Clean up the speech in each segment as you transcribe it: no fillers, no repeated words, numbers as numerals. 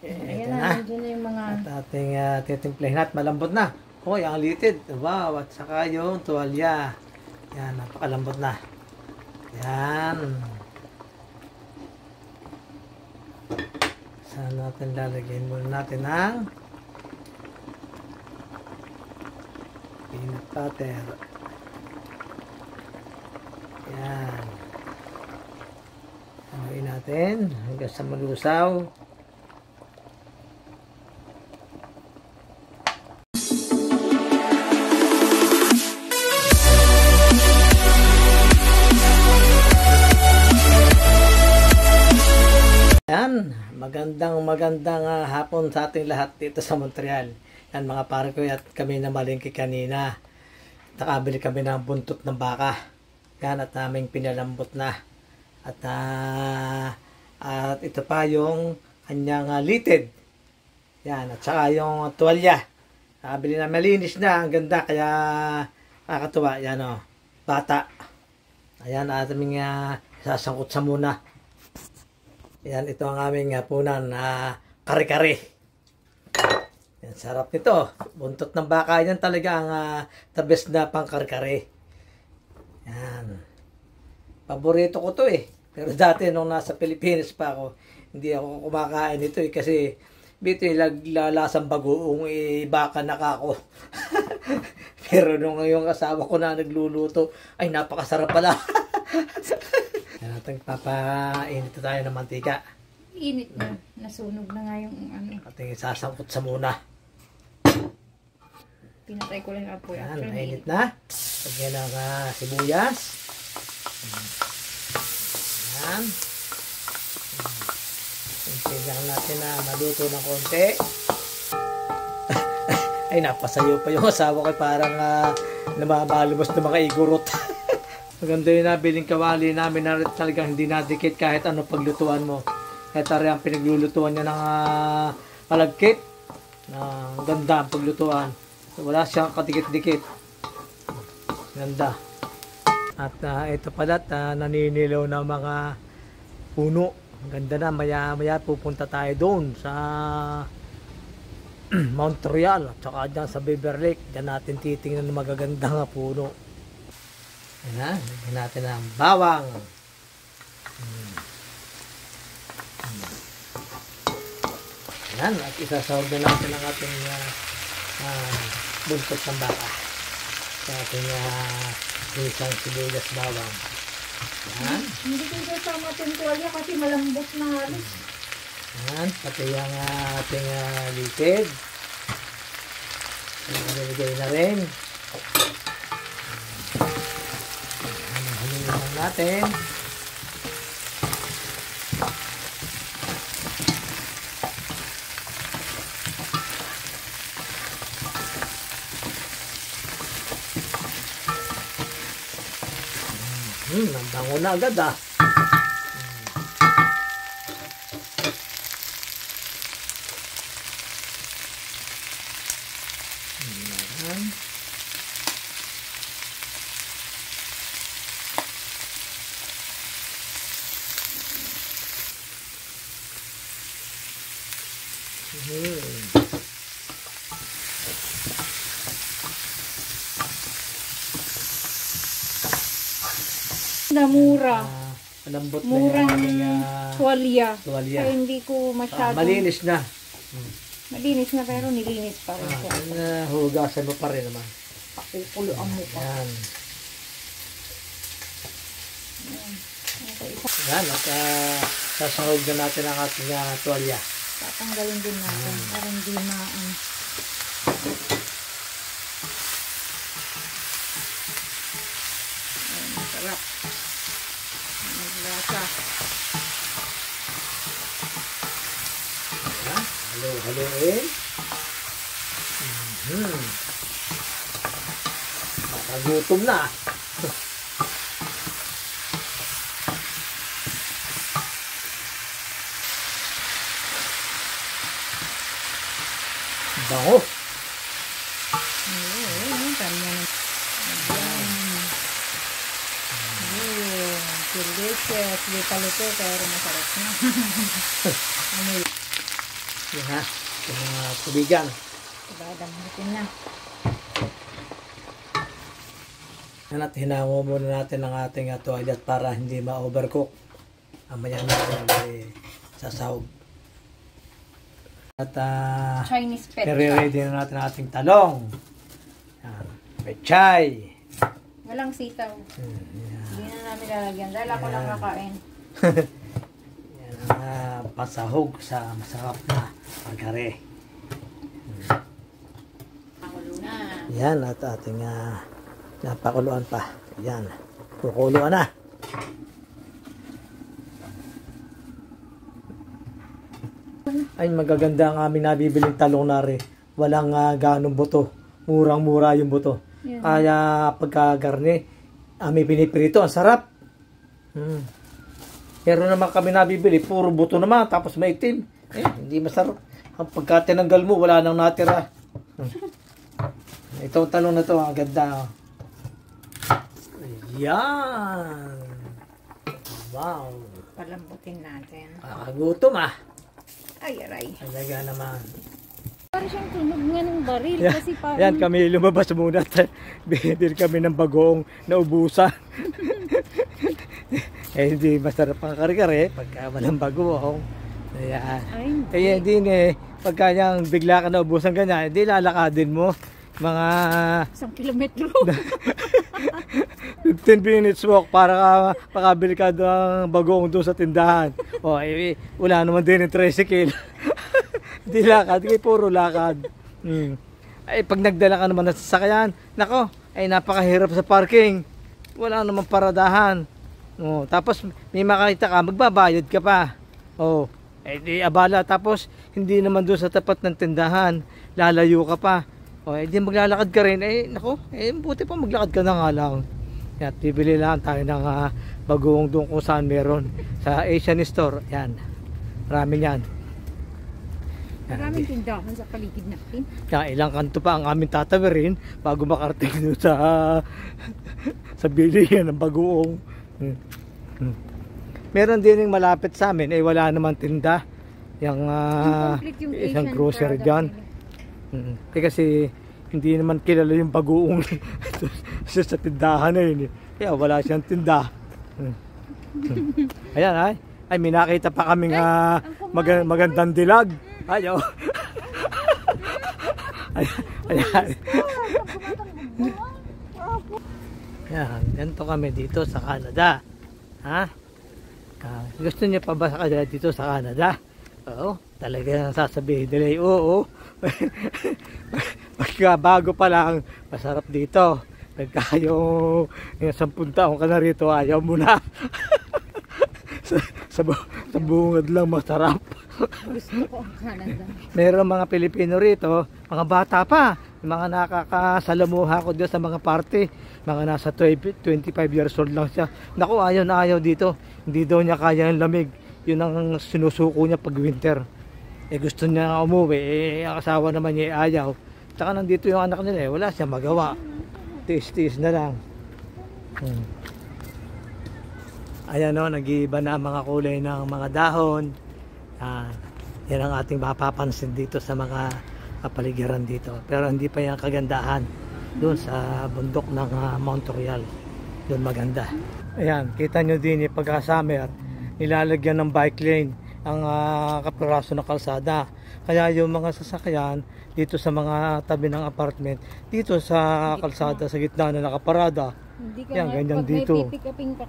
Ayan Ito na, na. nandiyan na yung mga... At ating titimplahin at malambot na. Hoy, ang litid. Wow, at saka yung tuwalya. Yan, napakalambot na. Yan. Saan natin lalagyan muna natin ang peanut butter. Yan. Haluin natin hanggang sa malusaw. Yan, magandang hapon sa ating lahat dito sa Montreal. Yan mga pare ko at kami na malingki kanina. Nakabili kami ng buntot ng baka. Yan at naming pinalambot na. At ito pa yung kanyang litid. Yan, at saka yung tuwalya. Nakabili na malinis na, ang ganda kaya nakakatuwa. Yan o, bata. Ayan, at aming sasangkot sa muna. Yan, ito ang aming punan na kare-kare. Yan, sarap nito. Buntot ng baka, yan talaga ang the best na pang kare-kare. Yan. Paborito ko to eh. Pero dati nung nasa Pilipinas pa ako, hindi ako kumakain nito eh. Kasi bito lasang bagoong baka na ako. Pero nung yung asawa ko na nagluluto, ay napakasarap pala. Yan natin papainit tayo ng mantika. Init na. Nasunog na nga yung ano. Ating isasangkot sa muna. Pinatay ko lang yung apoy. Yan, mainit na. Lagyan ng sibuyas. Yan. Hintayin natin na maluto ng konti. Ay, napasayo pa yung asawa ko. Parang namamalubos na mga igurot. Maganda yung nabiling kawali namin na talagang hindi nadikit kahit ano paglutuan mo. Kahit ari ang pinaglulutuan niya ng kalagkit. Ganda ang paglutuan. Wala siyang kadikit-dikit. Ganda. At ito pala naninilaw na mga puno. Ganda na. Maya pupunta tayo doon sa Montreal. At saka dyan sa Beaver Lake. Diyan natin titingnan ng magagandang puno. Ayan, lagyan natin ang bawang. Ayan, at isasawag na natin ang ating buntot ng baka sa ating isang sibuyas bawang. Ayan. Hindi ko sasama itong tuwalya kasi malambot na halos. Ayan, pati yung ating litid. Nilagay na rin. Haluin lang natin. Ang bango na agad ah. Ayan. Mura. Malambot na Murang yung tuwalya. tuwalya. Kaya hindi ko masyadong... Malinis na. Malinis na pero nilinis pa rin ko. Hugasan mo pa rin naman. Pakukuluan mo pa. Yan. Okay, Yan. At sasahog na natin ang ating tuwalya. tatanggalin din natin para hindi masarap. Maglasa. Yan. Halo-haloin. Makagutom na. Bango. Delicious. Di paluto pero masarap na. Yan ha. Yung mga tubigan. Dadambutin na. Yan at hinango muna natin ang ating tuwalyat para hindi ma-overcook. Mamaya natin sasahog. At Chinese pet. ready na natin ang ating talong. Yan. Pechay. Walang sitaw. Yan. Hindi na namin lalagyan. Dahil ako lang nakain. Yan ang pasahog sa masarap na pagkare. Pakulo na. Yan at ating napakuluan pa. Yan. Kukuluan na. Ay magaganda ang aming nabibiling talong nari. Walang ganong buto. Murang-mura yung buto. Yan. Kaya pagkagarne, aming piniprito. Ang sarap. Pero naman kami nabibili, puro buto naman. Tapos maitim. Hindi masarap. Ang pagka tinanggal mo, wala nang natira. Ito talong na to, ang ganda. Ayan. Wow. Palambutin natin. Gutom Ay, aray. Talaga naman. Parang siyang tunog nga ng baril. Yan, Kasi parang... yan kami lumabas muna. Binibili kami ng bagoong naubusan. Hindi masarap ang kare-kare pagka walang bagoong. Ayan. Ay, hindi. Hindi pagka yung bigla ka naubusan ganyan, hindi lalakadin mo. Mga 1 kilometro. 15 minutes walk para makabili ka ng bagoong doon sa tindahan. Wala naman din yung tricycle. Hindi lakad, puro lakad. Ay, pag nagdala ka naman ng sasakyan, nako, ay napakahirap sa parking. Wala naman paradahan. Tapos may makita ka, magbabayad ka pa. Di abala. Tapos hindi naman doon sa tapat ng tindahan, lalayo ka pa. Di maglalakad ka rin. Nako, buti pa maglakad ka na nga lang. At bibili lang tayo ng bagoong doon kung saan meron. Sa Asian store, yan. Marami yan. Maraming tindahan sa paligid natin. Kaya ilang kanto pa ang aming tatawirin bago makarating doon sa bilihan ng bagoong. Meron din yung malapit sa amin, wala naman tinda. Yung isang grocery dyan. Kasi hindi naman kilala yung bagoong sa tindahan na yun. Kaya wala siyang tinda. Ayan ay may nakita pa kaming magandang dilag. Ayan. Ayan. Yan, ganito kami dito sa Canada. Gusto niyo pa ba sa dito sa Canada? Oo, talaga sasabihin nila, oo. Pagka bago pa lang, masarap dito. Pagka yung 10 taon ka na rito, ayaw mo na. sa bungad lang masarap. Gusto ko ang Canada. Meron mga Pilipino rito, mga bata pa, mga nakakasalamuha ko dito sa mga party, mga nasa 25 years old lang siya. Naku, ayaw na ayaw dito. Hindi daw niya kaya yung lamig. Yun ang sinusuko niya pag winter. Gusto niya umuwi, ang asawa naman niya ayaw. Tsaka nandito yung anak nila, wala siya magawa. Tiis-tiis na lang. Ayan nag-iiba na ang mga kulay ng mga dahon. Yan ang ating mapapansin dito sa mga kapaligiran dito. Pero hindi pa yung kagandahan doon sa bundok ng Mount Royal. Doon maganda. Ayan, kita nyo din pagka summer, nilalagyan ng bike lane ang kapiraso ng kalsada. Kaya yung mga sasakyan dito sa mga tabi ng apartment, dito sa kalsada sa gitna na nakaparada. Hindi ka yan, ganyan pag dito. may pipikaping ka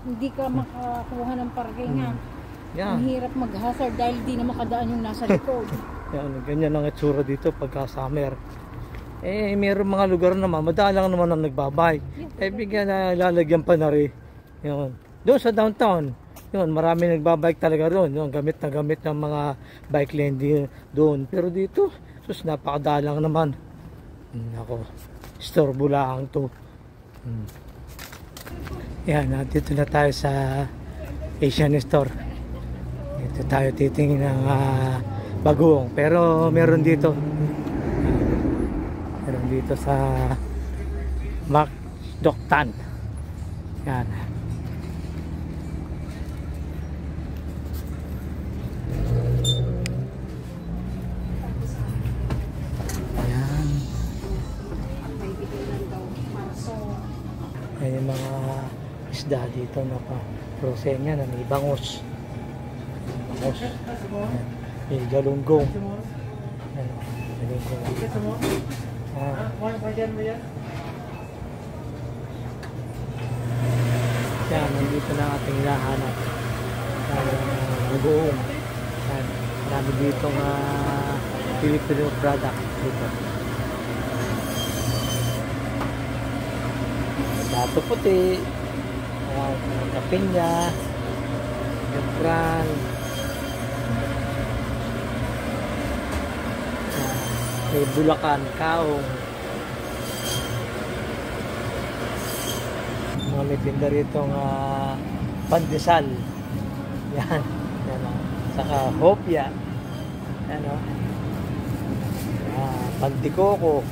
hindi ka makakuha ng parking Yan. Ang hirap mag-hazard dahil di na makadaan yung nasa likod. Yan, ganyan ang itsura dito pagka summer. Mayroong mga lugar naman, madalang naman ang nagbabike. Bigyan na lalagyan pa na rin. Yun. Doon sa downtown, yun, marami nagbabike talaga doon. Yun, gamit na gamit ng mga bike lane doon. Pero dito, napakadalang naman. Ako, storbo lang to. Yan, dito na tayo sa Asian store. Dito tayo titingin ng bagoong. Pero meron dito. Meron dito sa Macdoctan. Yan. isda dito na pa. Prosenya na may bangus. Bangus. May galunggong. Ano, galunggong. Yan, nandito na ating lahanap. Bagoong. Yan, marami dito Filipino product dito. Dato puti. Kapinya. Yukran. May Bulacan, Kaong. Mga may tinda rito pandesal. Yan. Yan o. Saka hopya. Yan o. Pantikoko.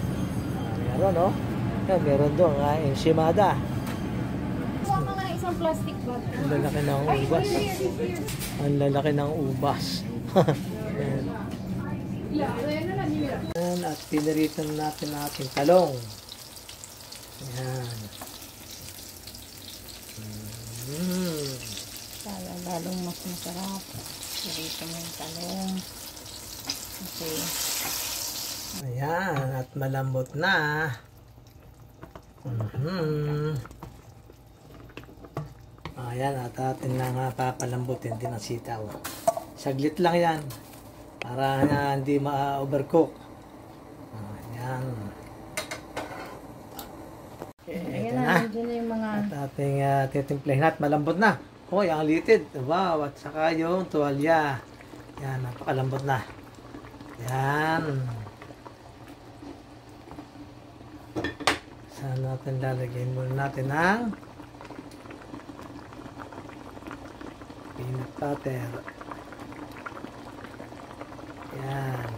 Meron o. Yan, meron doon. Ensimada. Kuha ka nga ng isang plastic bag. Ang lalaki ng ubas. Ang lalaki ng ubas. Yan. Yan, at pinaritan natin ating talong. Yan. Para lalong mas masarap. Dito mo yung talong. Kasi, ayan, at malambot na. Ayan, at atin lang papalambutin din ang sitaw. Saglit lang yan. Para hindi ma-overcook. Ayan. ayan Ito na. na. Diyan na yung mga... At ating titimplahin at malambot na. Hoy, ang litid. Wow, at saka yung tuwalya. Yan, napakalambot na. Yan. Saan natin lalagyan muna natin ang peanut butter. Yan.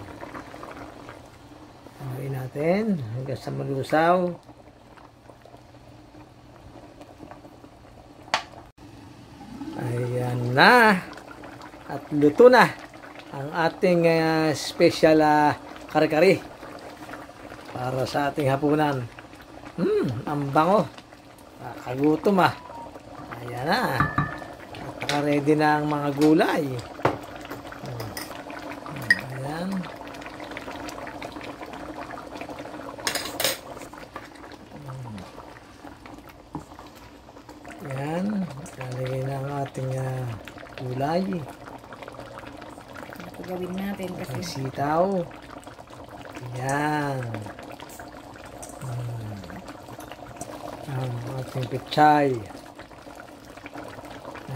Haluin natin hanggang sa malusaw. Ayan na. At luto na ang ating special kare-kare para sa ating hapunan. Ang bango. Nakagutom ah. Ayan na. At naka-ready na ang mga gulay. Ayan. Ayan. Lalagay na ang ating gulay. Ito gawin natin kasi... Ang sitaw. Ayan. Ang ating pechay.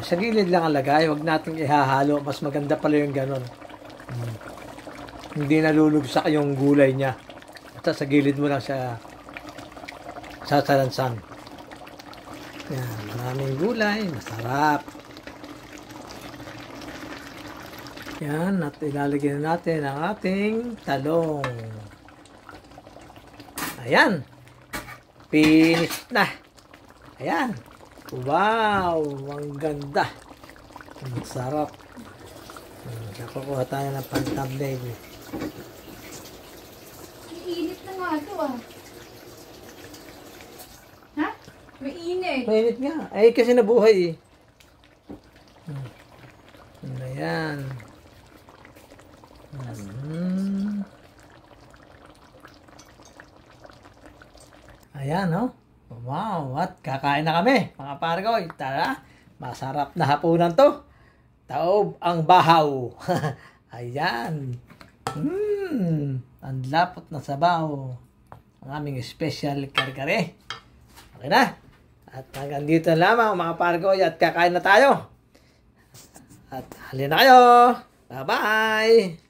Sa gilid lang ang lagay. Huwag natin ihahalo. Mas maganda pala yung ganon. Hindi nalulugsak yung gulay niya. At sa gilid mo lang siya sasalansan. Yan. Maraming gulay. Masarap. Yan. At ilalagay na natin ang ating talong. Ayan. Finish na. Ayan. Wow. Ang ganda. Ang sarap. Kukuha tayo ng pan-thumbnail. Iinit na nga ito ah. Ha? May init. Mainit nga. Ay, kasi nabuhay eh. Ayan. Ayan, no? Wow, at kakain na kami, mga pargoy. Tara, masarap na hapunan to. Taob ang bahaw. Ayan. Ang lapot na sabaw. Ang aming special kare-kare. Okay na. At hanggang dito lamang, mga pargoy, at kakain na tayo. At halina kayo. Bye-bye.